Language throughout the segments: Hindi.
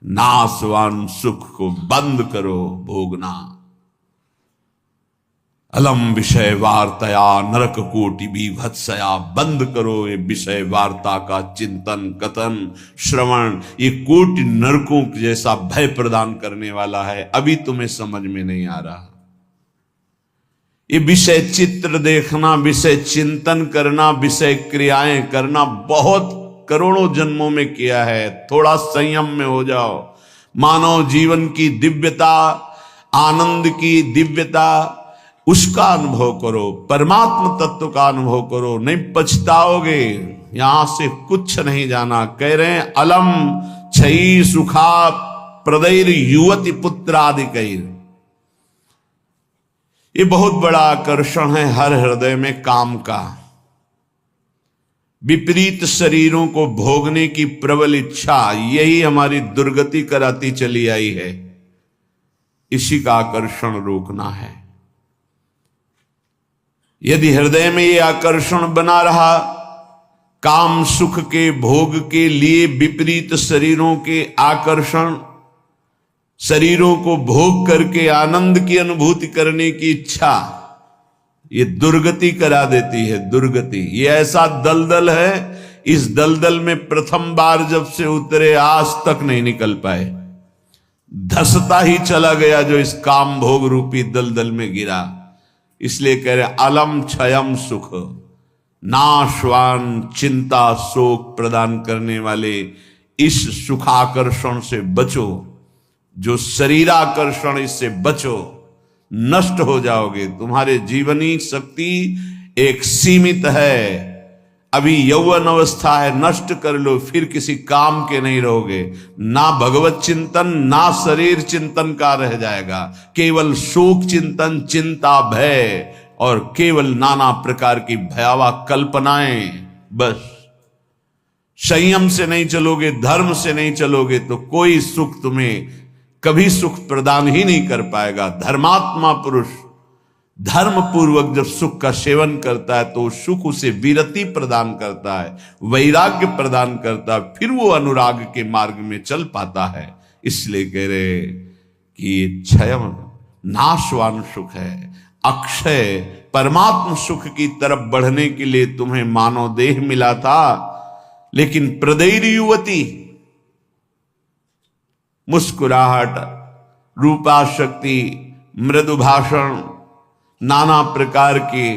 नाशवान सुख को बंद करो भोगना। अलम विषय वार्तया नरक कोटि बीभत्सया, बंद करो ये विषय वार्ता का चिंतन कथन श्रवण, ये कोटि नरकों जैसा भय प्रदान करने वाला है। अभी तुम्हें समझ में नहीं आ रहा। ये विषय चित्र देखना, विषय चिंतन करना, विषय क्रियाएं करना बहुत करोड़ों जन्मों में किया है। थोड़ा संयम में हो जाओ। मानव जीवन की दिव्यता, आनंद की दिव्यता, उसका अनुभव करो, परमात्म तत्व का अनुभव करो, नहीं पछताओगे। यहां से कुछ नहीं जाना। कह रहे हैं अलम छई सुखा प्रदैर युवती पुत्रादिकैर। ये बहुत बड़ा आकर्षण है हर हृदय में काम का। विपरीत शरीरों को भोगने की प्रबल इच्छा, यही हमारी दुर्गति कराती चली आई है। इसी का आकर्षण रोकना है। यदि हृदय में ये आकर्षण बना रहा, काम सुख के भोग के लिए विपरीत शरीरों के आकर्षण, शरीरों को भोग करके आनंद की अनुभूति करने की इच्छा, ये दुर्गति करा देती है। दुर्गति ये ऐसा दलदल है, इस दलदल में प्रथम बार जब से उतरे आज तक नहीं निकल पाए। धसता ही चला गया जो इस काम भोग रूपी दलदल में गिरा। इसलिए कह रहे अलम क्षयम सुख, नाशवान चिंता शोक प्रदान करने वाले इस सुखाकर्षण से बचो। जो शरीराकर्षण, इससे बचो, नष्ट हो जाओगे। तुम्हारे जीवनी शक्ति एक सीमित है। अभी यौवन अवस्था है, नष्ट कर लो, फिर किसी काम के नहीं रहोगे। ना भगवत चिंतन ना शरीर चिंतन का रह जाएगा। केवल शोक चिंतन, चिंता, भय और केवल नाना प्रकार की भयावह कल्पनाएं। बस संयम से नहीं चलोगे, धर्म से नहीं चलोगे तो कोई सुख तुम्हें कभी सुख प्रदान ही नहीं कर पाएगा। धर्मात्मा पुरुष धर्म पूर्वक जब सुख का सेवन करता है तो सुख उसे विरति प्रदान करता है, वैराग्य प्रदान करता है, फिर वो अनुराग के मार्ग में चल पाता है। इसलिए कह रहे कि ये क्षय नाशवान सुख है, अक्षय परमात्म सुख की तरफ बढ़ने के लिए तुम्हें मानव देह मिला था। लेकिन प्रदैर युवती, मुस्कुराहट, रूपा शक्ति, मृदु भाषण, नाना प्रकार की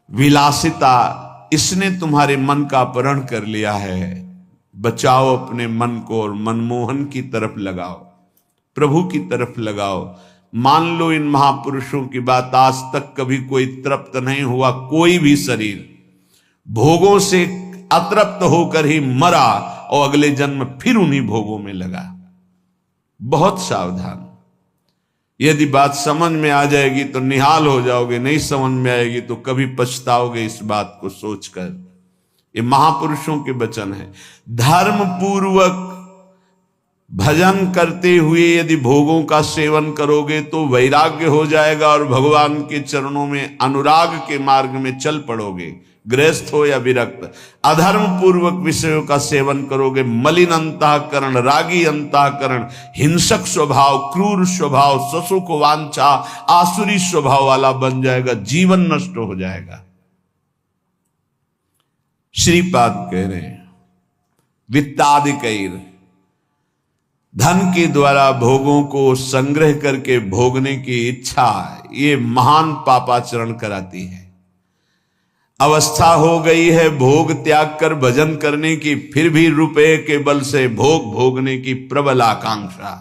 विलासिता, इसने तुम्हारे मन का अपहरण कर लिया है। बचाओ अपने मन को और मनमोहन की तरफ लगाओ, प्रभु की तरफ लगाओ। मान लो इन महापुरुषों की बात, आज तक कभी कोई तृप्त नहीं हुआ। कोई भी शरीर भोगों से अतृप्त होकर ही मरा और अगले जन्म फिर उन्हीं भोगों में लगा। बहुत सावधान। यदि बात समझ में आ जाएगी तो निहाल हो जाओगे, नहीं समझ में आएगी तो कभी पछताओगे इस बात को सोचकर। ये महापुरुषों के वचन है। धर्म पूर्वक भजन करते हुए यदि भोगों का सेवन करोगे तो वैराग्य हो जाएगा और भगवान के चरणों में अनुराग के मार्ग में चल पड़ोगे, गृहस्थ हो या विरक्त। अधर्म पूर्वक विषयों का सेवन करोगे, मलिन अंतःकरण, रागी अंतःकरण, हिंसक स्वभाव, क्रूर स्वभाव, ससुख वांछा, आसुरी स्वभाव वाला बन जाएगा, जीवन नष्ट हो जाएगा। श्रीपाद कह रहे हैं वित्तादिकैर, धन के द्वारा भोगों को संग्रह करके भोगने की इच्छा, ये महान पापाचरण कराती है। अवस्था हो गई है भोग त्याग कर भजन करने की, फिर भी रुपए के बल से भोग भोगने की प्रबल आकांक्षा,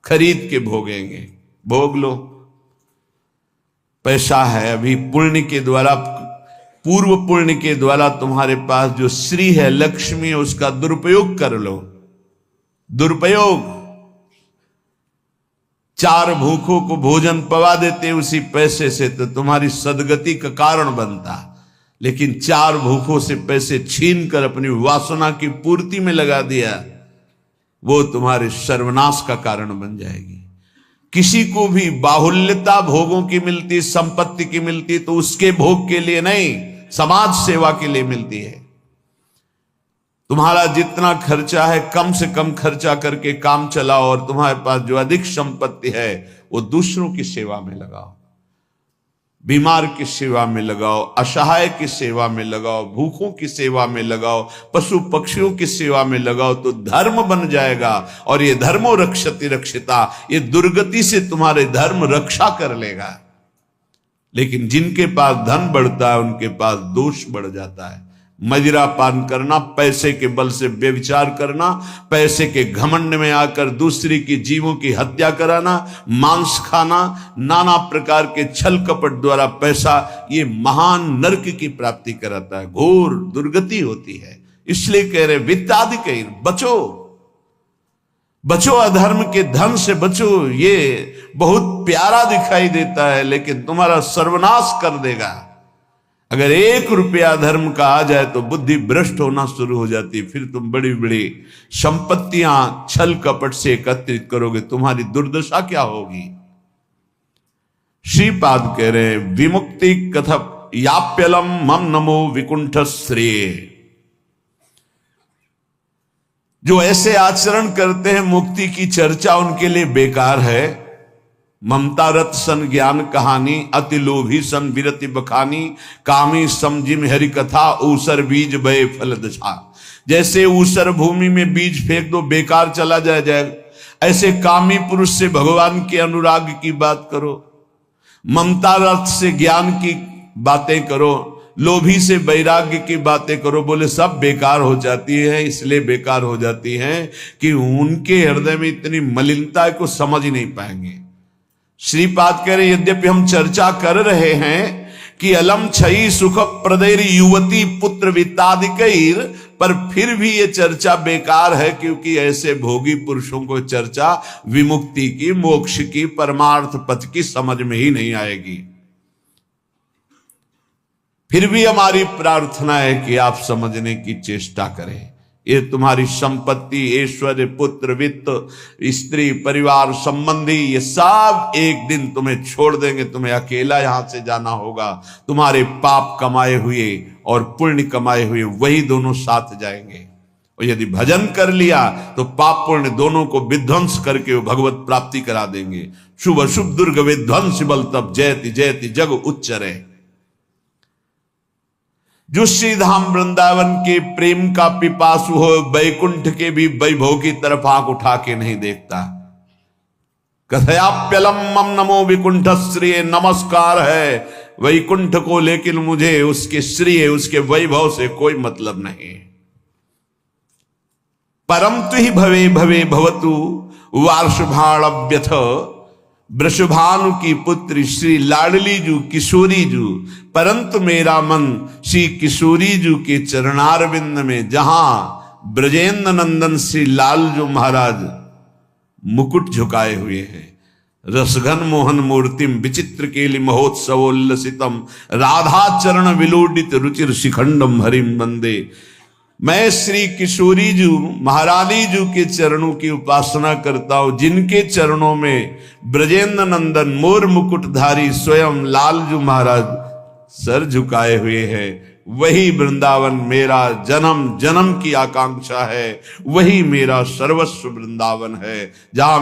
खरीद के भोगेंगे। भोग लो, पैसा है, अभी पुण्य के द्वारा, पूर्व पुण्य के द्वारा तुम्हारे पास जो श्री है, लक्ष्मी है, उसका दुरुपयोग कर लो। दुरुपयोग, 4 भूखों को भोजन पवा देते उसी पैसे से तो तुम्हारी सदगति का कारण बनता। लेकिन 4 भूखों से पैसे छीन कर अपनी वासना की पूर्ति में लगा दिया, वो तुम्हारे सर्वनाश का कारण बन जाएगी। किसी को भी बाहुल्यता भोगों की मिलती, संपत्ति की मिलती तो उसके भोग के लिए नहीं, समाज सेवा के लिए मिलती है। तुम्हारा जितना खर्चा है कम से कम खर्चा करके काम चलाओ, और तुम्हारे पास जो अधिक संपत्ति है वो दूसरों की सेवा में लगाओ, बीमार की सेवा में लगाओ, असहाय की सेवा में लगाओ, भूखों की सेवा में लगाओ, पशु पक्षियों की सेवा में लगाओ, तो धर्म बन जाएगा। और ये धर्मो रक्षति रक्षिता, ये दुर्गति से तुम्हारे धर्म रक्षा कर लेगा। लेकिन जिनके पास धन बढ़ता है उनके पास दोष बढ़ जाता है। मदिरा पान करना, पैसे के बल से व्यभिचार करना, पैसे के घमंड में आकर दूसरी की जीवों की हत्या कराना, मांस खाना, नाना प्रकार के छल कपट द्वारा पैसा, ये महान नरक की प्राप्ति कराता है, घोर दुर्गति होती है। इसलिए कह रहे वित्तादि बचो, बचो, अधर्म के धन से बचो। ये बहुत प्यारा दिखाई देता है लेकिन तुम्हारा सर्वनाश कर देगा। अगर 1 रुपया धर्म का आ जाए तो बुद्धि भ्रष्ट होना शुरू हो जाती, फिर तुम बड़ी बड़ी संपत्तियां छल कपट से एकत्रित करोगे, तुम्हारी दुर्दशा क्या होगी। श्रीपाद कह रहे विमुक्ति कथप याप्यलम मम नमो विकुंठ श्रेय। जो ऐसे आचरण करते हैं मुक्ति की चर्चा उनके लिए बेकार है। ममता रत सन ज्ञान कहानी, अति लोभी सन विरति बखानी, कामी समझिम हरि कथा, ऊसर बीज बय फल दशा। जैसे ऊसर भूमि में बीज फेंक दो बेकार चला जाए, ऐसे कामी पुरुष से भगवान के अनुराग की बात करो, ममता रत से ज्ञान की बातें करो, लोभी से वैराग्य की बातें करो, बोले सब बेकार हो जाती है। इसलिए बेकार हो जाती है कि उनके हृदय में इतनी मलिनता है को समझ ही नहीं पाएंगे। श्रीपाद कह रहे यद्यपि हम चर्चा कर रहे हैं कि अलम छई सुख प्रदैर युवती पुत्र वित्तादिकैर, पर फिर भी ये चर्चा बेकार है, क्योंकि ऐसे भोगी पुरुषों को चर्चा विमुक्ति की, मोक्ष की, परमार्थ पथ की समझ में ही नहीं आएगी। फिर भी हमारी प्रार्थना है कि आप समझने की चेष्टा करें। ये तुम्हारी संपत्ति, ऐश्वर्य, पुत्र, वित्त, स्त्री, परिवार, संबंधी, ये सब एक दिन तुम्हें छोड़ देंगे। तुम्हें अकेला यहां से जाना होगा। तुम्हारे पाप कमाए हुए और पुण्य कमाए हुए वही दोनों साथ जाएंगे। और यदि भजन कर लिया तो पाप पुण्य दोनों को विध्वंस करके वो भगवत प्राप्ति करा देंगे। शुभ शुभ दुर्ग विध्वंस बल तब जयति जयति जग उच्चरे। जो श्री धाम वृंदावन के प्रेम का पिपासु हो, वैकुंठ के भी वैभव की तरफ आंख उठा के नहीं देखता। कथयाप्यलम मम नमो विकुंठ श्रेय, नमस्कार है वैकुंठ को, लेकिन मुझे उसके श्रेय, उसके वैभव से कोई मतलब नहीं। परम तु ही भवे भवे भवतु वार्षभाण्यथ, वृषभानु की पुत्री श्री लाडली जू किशोरी जू, परंतु मेरा मन श्री किशोरी जू के चरणारविंद में, जहां ब्रजेंद्र नंदन श्री लालजू महाराज मुकुट झुकाए हुए हैं। रसघन मोहन मूर्तिम विचित्र केलि महोत्सवोल्लसितम, राधा चरण विलोडित रुचिर शिखंडम हरिम वंदे। मैं श्री किशोरी जू महारानी जू के चरणों की उपासना करता हूं, जिनके चरणों में ब्रजेंद्र नंदन मोर मुकुटधारी स्वयं लालजू महाराज सर झुकाए हुए हैं। वही वृंदावन मेरा जन्म जन्म की आकांक्षा है, वही मेरा सर्वस्व वृंदावन है, जहां